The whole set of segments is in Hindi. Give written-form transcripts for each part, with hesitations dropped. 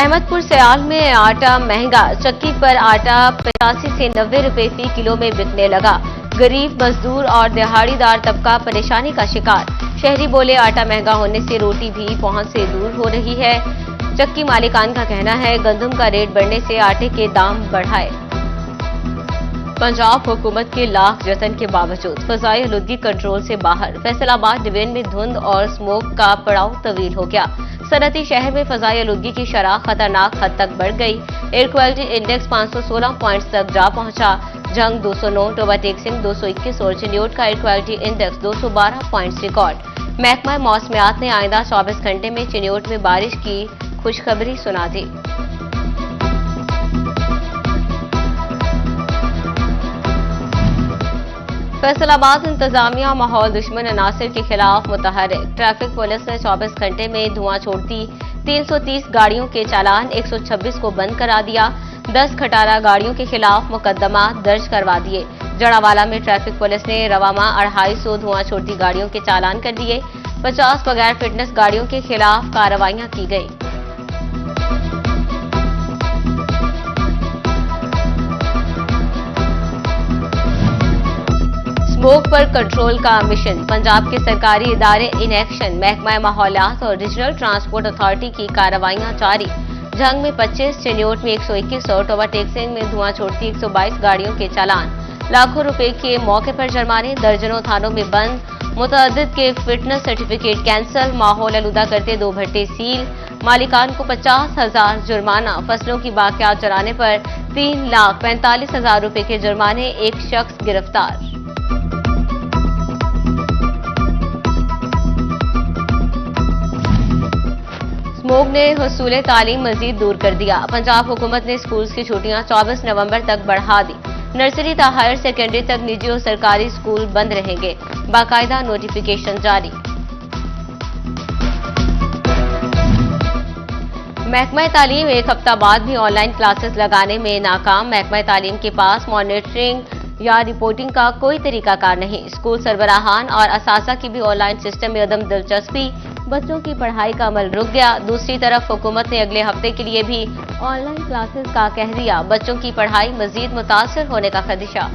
अहमदपुर सयाल में आटा महंगा, चक्की पर आटा 85 से 90 रुपए फी किलो में बिकने लगा। गरीब मजदूर और दिहाड़ीदार तबका परेशानी का शिकार। शहरी बोले आटा महंगा होने से रोटी भी पहुंच से दूर हो रही है। चक्की मालिकान का कहना है गंदम का रेट बढ़ने से आटे के दाम बढ़ाए। पंजाब हुकूमत के लाख जतन के बावजूद फजाई आलूदगी कंट्रोल से बाहर। फैसलाबाद डिवीजन में धुंध और स्मोक का पड़ाव तवील हो गया। सनती शहर में फजाई आलूदगी की शरह खतरनाक हद तक बढ़ गई। एयर क्वालिटी इंडेक्स 516 पॉइंट्स तक जा पहुंचा। जंग 209, ओवरटेक्सिंग 221 और चिन्योट का air quality index 212 points record. महकमा मौसमियात ने आइंदा 24 घंटे में चिन्योट में बारिश की खुशखबरी सुना दी। फैसलाबाद इंतजामिया माहौल दुश्मन अनासिर के खिलाफ मुतहर्रिक। ट्रैफिक पुलिस ने 24 घंटे में धुआं छोड़ती 330 गाड़ियों के चालान 126 को बंद करा दिया। 10 खटारा गाड़ियों के खिलाफ मुकदमा दर्ज करवा दिए। जड़ावाला में ट्रैफिक पुलिस ने रवामा 250 धुआं छोड़ती गाड़ियों के चालान कर दिए। 50 बगैर फिटनेस गाड़ियों के खिलाफ कार्रवाइयां की गई। स्मोक पर कंट्रोल का मिशन। पंजाब के सरकारी इदारे इन एक्शन। महकमा माहौलियात और रीजनल ट्रांसपोर्ट अथॉरिटी की कार्रवाइयां जारी। जंग में 25, चिन्योट में 121 और ओवरटेक्सिंग में धुआं छोड़ती 122 गाड़ियों के चालान। लाखों रुपए के मौके पर जुर्माने। दर्जनों थानों में बंद। मुतअद्दिद के फिटनेस सर्टिफिकेट कैंसल। माहौल आलूदा करते 2 भट्टे सील। मालिकान को 50,000 जुर्माना। फसलों की बाकियात जलाने पर 3,45,000 रुपए के जुर्माने। एक शख्स गिरफ्तार। स्मोक ने हुसूले तालीम मजीद दूर कर दिया। पंजाब हुकूमत ने स्कूल की छुट्टियां 24 नवंबर तक बढ़ा दी। नर्सरी से हायर सेकेंडरी तक निजी और सरकारी स्कूल बंद रहेंगे। बाकायदा नोटिफिकेशन जारी। महकमा तालीम एक हफ्ता बाद भी ऑनलाइन क्लासेस लगाने में नाकाम। महकमा तालीम के पास मॉनिटरिंग या रिपोर्टिंग का कोई तरीकाकार नहीं। स्कूल सरबराहान और असासा की भी ऑनलाइन सिस्टम में अदम दिलचस्पी। बच्चों की पढ़ाई का अमल रुक गया। दूसरी तरफ हुकूमत ने अगले हफ्ते के लिए भी ऑनलाइन क्लासेस का कह दिया। बच्चों की पढ़ाई मजीद मुतासर होने का खदशा।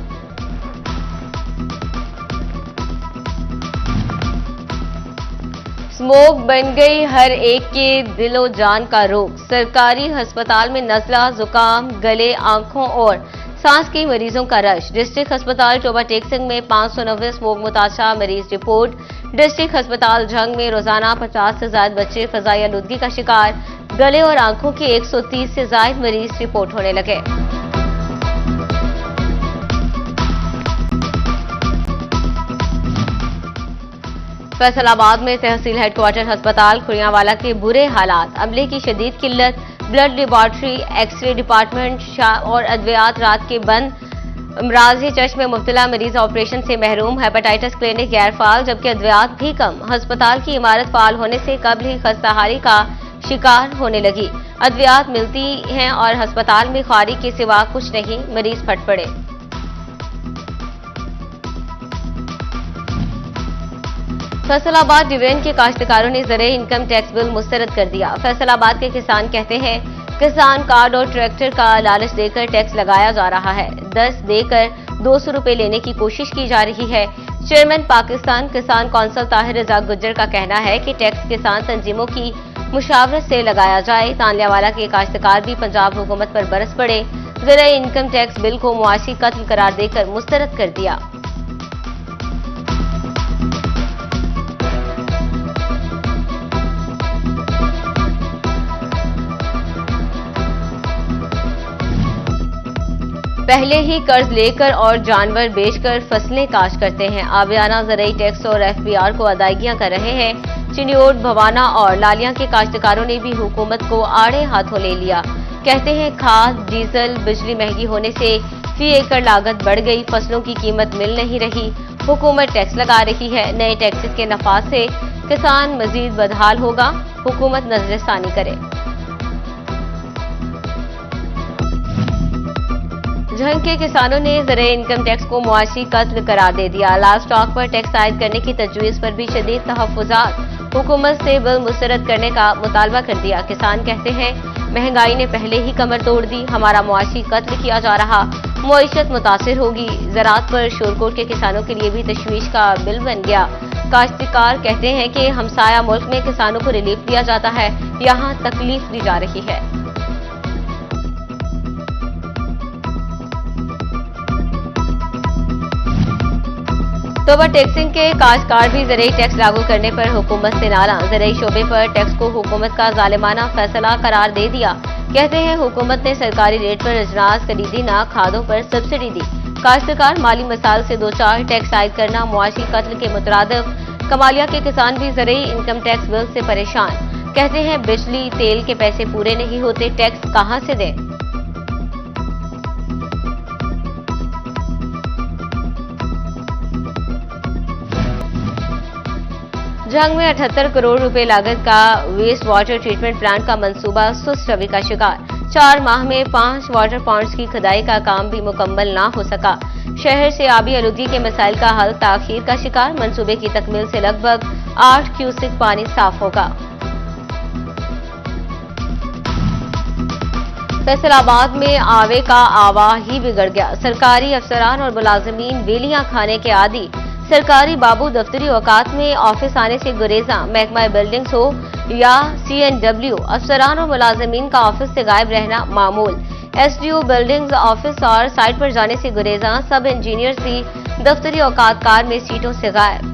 स्मोक बन गई हर एक के दिलो जान का रोग। सरकारी अस्पताल में नज़ला, जुकाम, गले, आंखों और सांस के मरीजों का रश। डिस्ट्रिक्ट अस्पताल ओवरटेक्सिंग में 590 स्मोक मुताशा मरीज रिपोर्ट। डिस्ट्रिक्ट अस्पताल जंग में रोजाना 50 से ज्यादा बच्चे फजाई आलूदगी का शिकार। गले और आंखों के 130 से ज्यादा मरीज रिपोर्ट होने लगे। फैसलाबाद में तहसील हेडक्वार्टर अस्पताल खुरियावाला के बुरे हालात। अमले की शदीद किल्लत। ब्लड लेबॉर्ट्री, एक्सरे डिपार्टमेंट और अद्वियात रात के बंद। अमराज़ चश्म में मुब्तला मरीज ऑपरेशन से महरूम। हेपेटाइटिस क्लिनिक गैर फाल, जबकि अद्वियात भी कम। अस्पताल की इमारत फाल होने से कब्ल ही खस्ताहारी का शिकार होने लगी। अद्वियात मिलती हैं और अस्पताल में खारी के सिवा कुछ नहीं। मरीज फट पड़े। फैसलाबाद डिवीजन के काश्तकारों ने ज़रे इनकम टैक्स बिल मुस्तरद कर दिया। फैसलाबाद के किसान कहते हैं किसान कार्ड और ट्रैक्टर का लालच देकर टैक्स लगाया जा रहा है। 10 देकर 200 रुपए लेने की कोशिश की जा रही है। चेयरमैन पाकिस्तान किसान कौंसिल ताहिर रज़ा गुज्जर का कहना है कि टैक्स किसान तंजीमों की मुशावरत से लगाया जाए। तांलियावाला के काश्तकार भी पंजाब हुकूमत पर बरस पड़े। ज़रे इनकम टैक्स बिल को मुआशी कत्ल करार देकर मुस्तरद कर दिया। पहले ही कर्ज लेकर और जानवर बेचकर फसलें काश्त करते हैं। आबियाना ज़रई टैक्स और FBR को अदायगियां कर रहे हैं। चिन्योट, भवाना और लालिया के काश्तकारों ने भी हुकूमत को आड़े हाथों ले लिया। कहते हैं खाद, डीजल, बिजली महंगी होने से फी एकड़ लागत बढ़ गई। फसलों की कीमत मिल नहीं रही। हुकूमत टैक्स लगा रही है। नए टैक्सेस के नफाज से किसान मजीद बदहाल होगा। हुकूमत नजरसानी करे। झंग के किसानों ने ज़रे इनकम टैक्स को मुआशी कत्ल करार दे दिया। लाइव स्टॉक पर टैक्स आयद करने की तजवीज़ पर भी शदीद तहफ़्फ़ुज़ात। हुकूमत से बिल मुस्तरद करने का मुतालबा कर दिया। किसान कहते हैं महंगाई ने पहले ही कमर तोड़ दी, हमारा मुआशी कत्ल किया जा रहा, मईशत मुतासिर होगी। ज़राअत पर शोरकोट के किसानों के लिए भी तशवीश का बिल बन गया। काश्तकार कहते हैं कि हमसाया मुल्क में किसानों को रिलीफ दिया जाता है, यहाँ तकलीफ दी जा रही है। तोबा टैक्सिंग के काश्तकार भी ज़रूरी टैक्स लागू करने पर हुकूमत से नाराज। ज़रूरी शोबे पर टैक्स को हुकूमत का जालिमाना फैसला करार दे दिया। कहते हैं हुकूमत ने सरकारी रेट पर अजनास खरीदी, ना खादों पर सब्सिडी दी। काश्तकार माली मसाइल से दो चार, टैक्स आयद करना मुआशी कत्ल के मुतरादिफ। कमालिया के किसान भी ज़रूरी इनकम टैक्स बिल से परेशान। कहते हैं बिजली तेल के पैसे पूरे नहीं होते, टैक्स कहां से दें। जंग में 78 करोड़ रुपए लागत का वेस्ट वाटर ट्रीटमेंट प्लांट का मंसूबा सुस्त रवि का शिकार। 4 माह में 5 वाटर पॉइंट्स की खुदाई का काम भी मुकम्मल ना हो सका। शहर से आबी आलूगी के मसाइल का हल ताखीर का शिकार। मंसूबे की तकमील से लगभग 8 क्यूसेक पानी साफ होगा। फैसलाबाद में आवे का आवा ही बिगड़ गया। सरकारी अफसरान और मुलाजमीन वेलियां खाने के आदी। सरकारी बाबू दफ्तरी औकात में ऑफिस आने से गुरेजा। महकमा बिल्डिंग्स हो या CNW, अफसरान और मुलाजमीन का ऑफिस से गायब रहना मामूल। SDO बिल्डिंग्स ऑफिस और साइट पर जाने से गुरेजा। सब इंजीनियर्स भी दफ्तरी औकात कार में सीटों से गायब।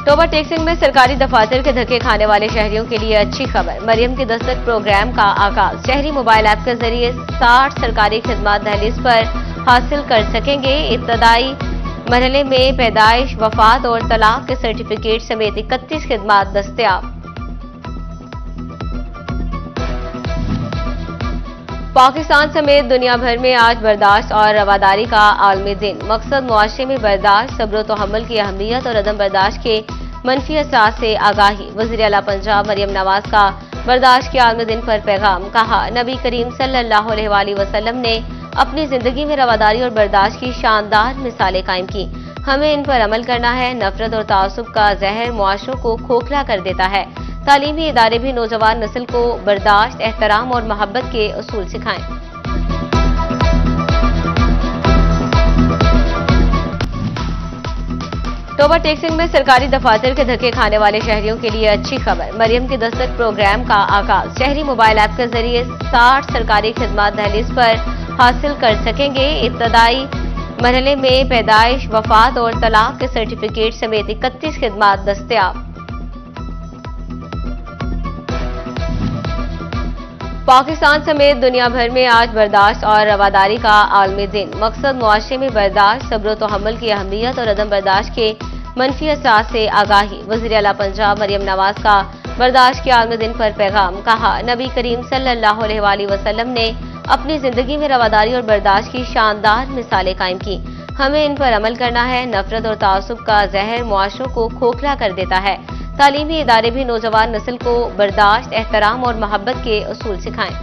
तोबा टैक्सिंग में सरकारी दफातर के धक्के खाने वाले शहरियों के लिए अच्छी खबर। मरियम की दस्तक प्रोग्राम का आगाज। शहरी मोबाइल ऐप के जरिए 60 सरकारी खिदमात दहलीज पर हासिल कर सकेंगे। इब्तदाई मरहले में पैदाइश, वफात और तलाक के सर्टिफिकेट समेत 31 खिदमात दस्तयाब। पाकिस्तान समेत दुनिया भर में आज बर्दाश्त और रवादारी का आलमी दिन। मकसद मुआशरे में बर्दाश्त, सब्र व तहम्मुल की अहमियत और अदम बर्दाश्त के मनफी असरात से आगाही। वज़ीर आला पंजाब मरियम नवाज का बर्दाश्त के आलमी दिन पर पैगाम। कहा, नबी करीम सल्लल्लाहु अलैहि वसल्लम ने अपनी जिंदगी में रवादारी और बर्दाश्त की शानदार मिसालें कायम की। हमें इन पर अमल करना है। नफरत और तासुब का जहर मुआशरों को खोखला कर देता है। तालीमी इदारे भी नौजवान नस्ल को बर्दाश्त, एहतराम और मोहब्बत के उसूल सिखाएं। तोबा टैक्सिंग में सरकारी दफातर के धक्के खाने वाले शहरियों के लिए अच्छी खबर। मरियम की दस्तक प्रोग्राम का आगाज। शहरी मोबाइल ऐप के जरिए 60 सरकारी खिदमात दहलीज पर हासिल कर सकेंगे। इब्तदाई मरहले में पैदाइश, वफात और तलाक के सर्टिफिकेट समेत 31 खिदमात दस्तयाब। पाकिस्तान समेत दुनिया भर में आज बर्दाश्त और रवादारी का आलमी दिन। मकसद मुआशरे में बर्दाश्त, सब्र व तहम्मुल की अहमियत और अदम बर्दाश्त के मनफी असरात से आगाही। वज़ीर आला पंजाब मरियम नवाज का बर्दाश्त के आलमी दिन पर पैगाम। कहा, नबी करीम सल्लल्लाहु अलैहि वसल्लम ने अपनी जिंदगी में रवादारी और बर्दाश्त की शानदार मिसालें कायम की। हमें इन पर अमल करना है। नफरत और तासुब का जहर मुआशरों को खोखला कर देता है। तालीमी इदारे भी नौजवान नस्ल को बर्दाश्त, एहतराम और मोहब्बत के उसूल सिखाएं।